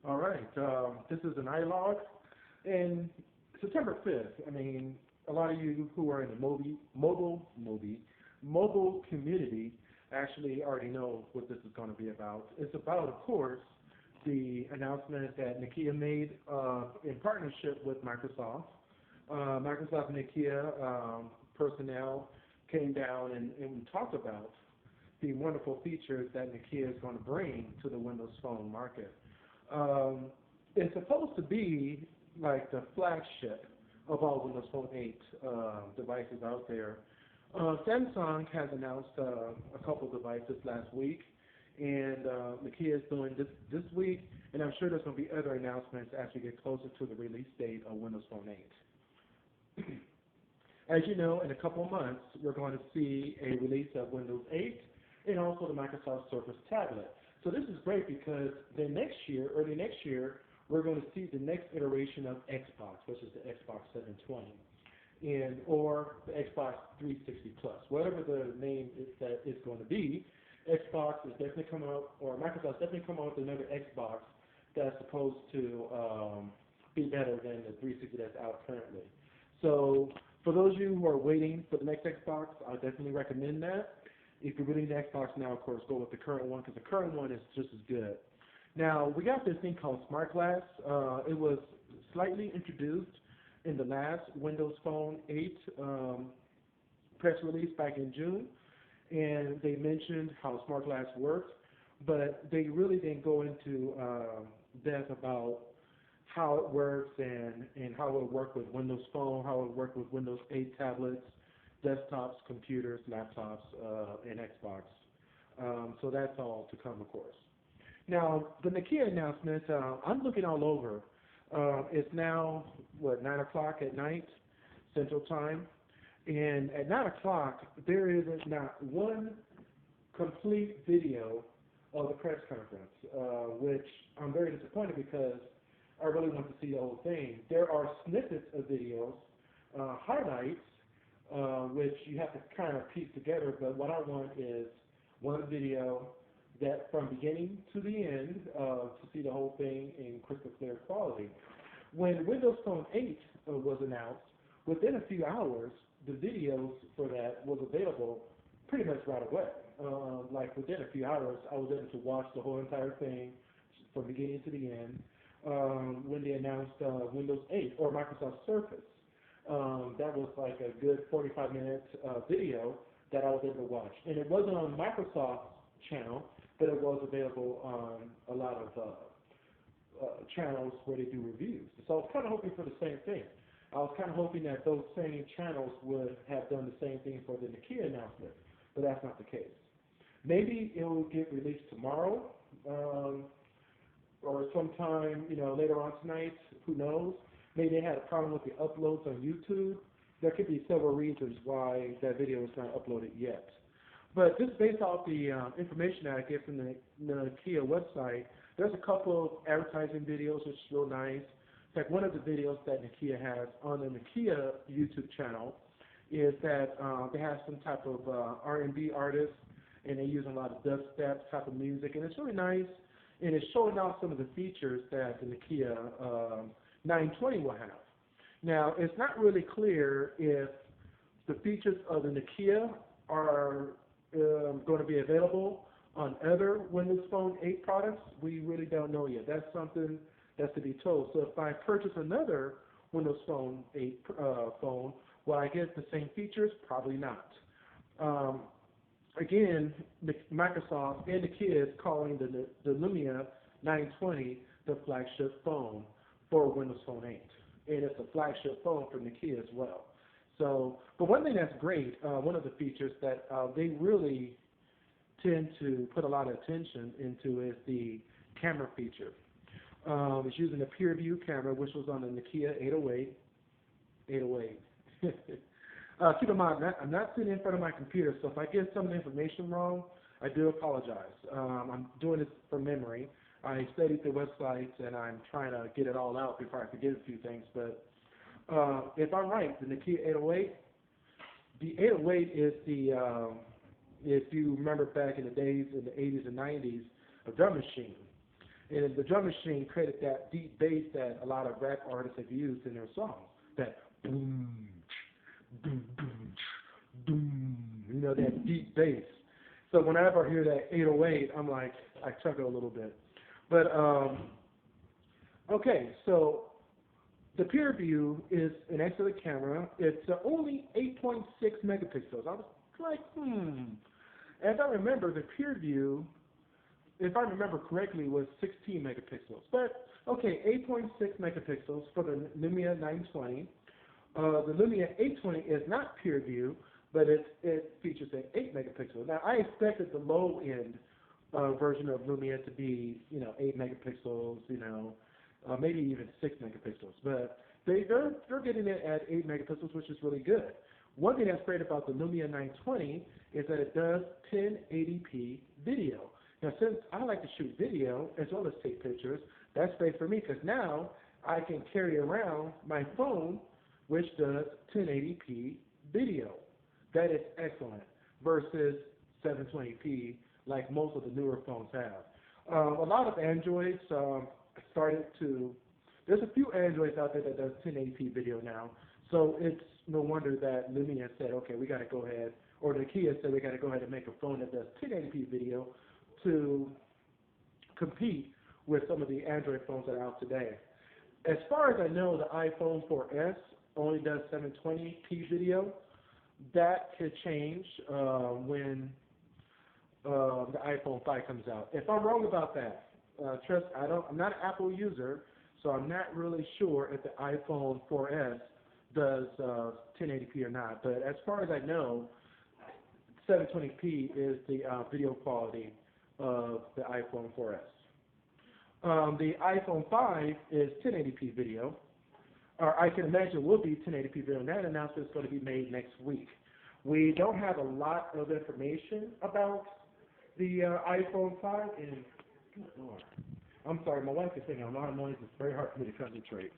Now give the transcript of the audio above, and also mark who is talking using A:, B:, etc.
A: All right. This is an iLOG. And September 5th, I mean, a lot of you who are in the mobile community actually already know what this is going to be about. It's about, of course, the announcement that Nokia made in partnership with Microsoft. Microsoft and Nokia personnel came down and talked about the wonderful features that Nokia is going to bring to the Windows Phone market. It's supposed to be like the flagship of all Windows Phone 8 devices out there. Samsung has announced a couple devices last week, and Nokia is doing this week, and I'm sure there's going to be other announcements as we get closer to the release date of Windows Phone 8. As you know, in a couple of months, we're going to see a release of Windows 8 and also the Microsoft Surface tablet. So this is great because then next year, early next year, we're going to see the next iteration of Xbox, which is the Xbox 720, or the Xbox 360 Plus, whatever the name is that it's going to be. Xbox is definitely coming out, or Microsoft's definitely coming out with another Xbox that's supposed to be better than the 360 that's out currently. So for those of you who are waiting for the next Xbox, I definitely recommend that. If you're getting the Xbox now, of course, go with the current one because the current one is just as good. Now, we got this thing called Smart Glass. It was slightly introduced in the last Windows Phone 8 press release back in June, and they mentioned how Smart Glass works, but they really didn't go into depth about how it works and how it will work with Windows Phone, how it will work with Windows 8 tablets, desktops, computers, laptops, and Xbox. So that's all to come, of course. Now, the Nokia announcement, I'm looking all over. It's now, 9 o'clock at night, Central Time. And at 9 o'clock, there is not one complete video of the press conference, which I'm very disappointed because I really want to see the whole thing. There are snippets of videos, highlights, which you have to kind of piece together, but what I want is one video that from beginning to the end to see the whole thing in crystal clear quality. When Windows Phone 8 was announced, within a few hours, the videos for that was available pretty much right away. Like within a few hours, I was able to watch the whole entire thing from beginning to the end when they announced Windows 8 or Microsoft Surface. That was like a good 45-minute video that I was able to watch. And it wasn't on Microsoft's channel, but it was available on a lot of channels where they do reviews. So I was kind of hoping for the same thing. I was kind of hoping that those same channels would have done the same thing for the Nokia announcement, but that's not the case. Maybe it will get released tomorrow or sometime later on tonight. Who knows? Maybe they had a problem with the uploads on YouTube. There could be several reasons why that video is not uploaded yet. But just based off the information that I get from the Nokia website, there's a couple of advertising videos which is real nice. In fact, one of the videos that Nokia has on the Nokia YouTube channel is that they have some type of R&B artist, and they use a lot of dubstep type of music, and it's really nice, and it's showing off some of the features that the Nokia 920 will have. Now, it's not really clear if the features of the Nokia are going to be available on other Windows Phone 8 products. We really don't know yet. That's something that's to be told. So if I purchase another Windows Phone 8 phone, will I get the same features? Probably not. Again, Microsoft and Nokia is calling the Lumia 920 the flagship phone for Windows Phone 8. And it's a flagship phone for Nokia as well. So, but one thing that's great, one of the features that they really tend to put a lot of attention into is the camera feature. It's using a peer view camera, which was on the Nokia 808. Keep in mind, I'm not sitting in front of my computer, so if I get some of the information wrong, I do apologize. I'm doing this from memory. I studied the websites, and I'm trying to get it all out before I forget a few things. But if I'm right, the Nokia 808, the 808 is the, if you remember back in the days in the 80s and 90s, a drum machine. And the drum machine created that deep bass that a lot of rap artists have used in their songs. That boom, boom, boom, boom, you know, that deep bass. So whenever I hear that 808, I'm like, I chuckle a little bit. But, okay, so the peer view is an excellent camera. It's only 8.6 megapixels. I was like, As I remember, the peer view, if I remember correctly, was 16 megapixels. But, okay, 8.6 megapixels for the Lumia 920. The Lumia 820 is not peer view, but it features an 8 megapixel. Now, I expected the low-end version of Lumia to be, 8 megapixels, maybe even 6 megapixels. But they're getting it at 8 megapixels, which is really good. One thing that's great about the Lumia 920 is that it does 1080p video. Now, since I like to shoot video as well as take pictures, that's great for me because now I can carry around my phone, which does 1080p video. That is excellent versus 720p like most of the newer phones have. A lot of Androids there's a few Androids out there that does 1080p video now, so it's no wonder that Lumia said, okay, we got to go ahead, or Nokia said we got to go ahead and make a phone that does 1080p video to compete with some of the Android phones that are out today. As far as I know, the iPhone 4S only does 720p video. That could change when the iPhone 5 comes out. If I'm wrong about that, I'm not an Apple user, so I'm not really sure if the iPhone 4S does 1080p or not. But as far as I know, 720p is the video quality of the iPhone 4S. The iPhone 5 is 1080p video, or I can imagine will be 1080p video, and that announcement is going to be made next week. We don't have a lot of information about the iPhone 5, and good Lord. I'm sorry, my wife is making a lot of noise. It's very hard for me to concentrate.